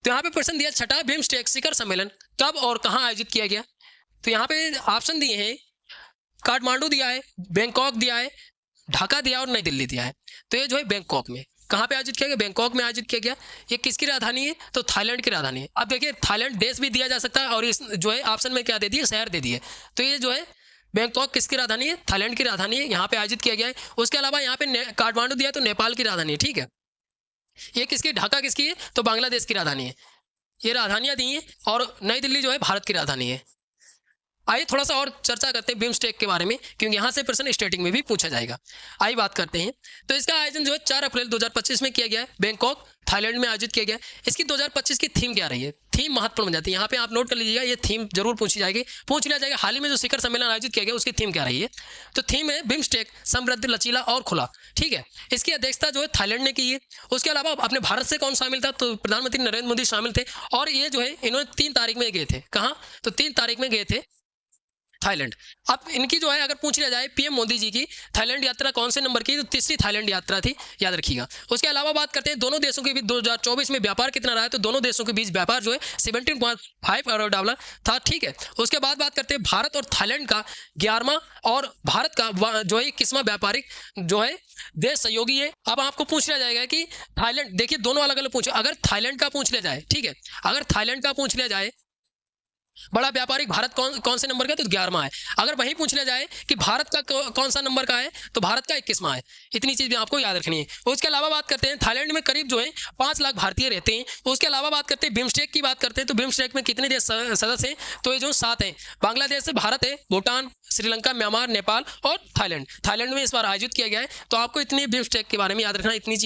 तो यहाँ पे प्रश्न दिया, छठा बिम्स्टेक शिखर सम्मेलन कब और कहाँ आयोजित किया गया। तो यहाँ पे ऑप्शन दिए हैं, काठमांडू दिया है, बैंकॉक दिया है, ढाका दिया और नई दिल्ली दिया है। तो ये जो है बैंकॉक में, कहाँ पे आयोजित किया गया, बैंकॉक में आयोजित किया गया। ये किसकी राजधानी है, तो थाईलैंड की राजधानी है। अब देखिए थाईलैंड देश भी दिया जा सकता है और इस जो है ऑप्शन में क्या दे दिए, शहर दे दिए। तो ये जो है बैंकॉक किसकी राजधानी है, थाईलैंड की राजधानी है, यहाँ पे आयोजित किया गया है। उसके अलावा यहाँ पे काठमांडू दिया तो नेपाल की राजधानी है, ठीक है। ये किसकी, ढाका किसकी है, तो बांग्लादेश की राजधानी है। ये राजधानियां दी हैं और नई दिल्ली जो है भारत की राजधानी है। आइए थोड़ा सा और चर्चा करते हैं बिम्स्टेक के बारे में, क्योंकि यहाँ से प्रश्न स्टेटिंग में भी पूछा जाएगा। आइए बात करते हैं। तो इसका आयोजन जो है 4 अप्रैल 2025 में किया गया है, बैंकॉक थाईलैंड में आयोजित किया गया है। इसकी 2025 की थीम क्या रही है, थीम महत्वपूर्ण बन जाती है। यहाँ पे आप नोट कर लीजिएगा, ये थीम जरूर पूछ लिया जाएगा। हाल ही में जो शिखर सम्मेलन आयोजित किया गया उसकी थीम क्या रही है, तो थीम है बिम्स्टेक समृद्ध, लचीला और खुला, ठीक है। इसकी अध्यक्षता जो है थाईलैंड ने की है। उसके अलावा अपने भारत से कौन शामिल था, तो प्रधानमंत्री नरेंद्र मोदी शामिल थे। और ये जो है इन्होंने 3 तारीख में गए थे, कहाँ, तो 3 तारीख में गए थे थाईलैंड। अब इनकी जो है अगर पूछ लिया जाए पीएम मोदी जी की थाईलैंड यात्रा कौन से नंबर की, तो तीसरी थाईलैंड यात्रा थी, याद रखिएगा। उसके अलावा बात करते हैं दोनों देशों के बीच 2024 में व्यापार कितना रहा है, तो दोनों देशों के बीच व्यापार जो है 17.5 अरब डॉलर था, ठीक है। उसके बाद बात करते हैं भारत और थाईलैंड का 11वां और भारत का जो है 21वां व्यापारिक जो है देश सहयोगी है। अब आपको पूछ लिया जाएगा कि थाईलैंड, देखिए दोनों अलग अलग पूछे, अगर थाईलैंड का पूछ लिया जाए, ठीक है, अगर थाईलैंड का पूछ लिया जाए बड़ा व्यापारिक भारत कौन से नंबर का, तो 11वां है। अगर वही पूछ लिया जाए कि भारत का कौन सा नंबर का है, तो भारत का 21वां है। इतनी चीज भी आपको याद रखनी है। उसके अलावा बात करते हैं थाईलैंड में करीब जो है 5 लाख भारतीय रहते हैं। उसके अलावा बात करते हैं बिम्स्टेक की, बात करते हैं तो बिम्स्टेक में कितने देश सदस्य हैं, तो ये जो 7 हैं। बांग्लादेश से भारत है, भूटान, श्रीलंका, म्यांमार, नेपाल और थाईलैंड में इस बार आयोजित किया गया है। तो आपको इतनी बिम्स्टेक के बारे में याद रखना, इतनी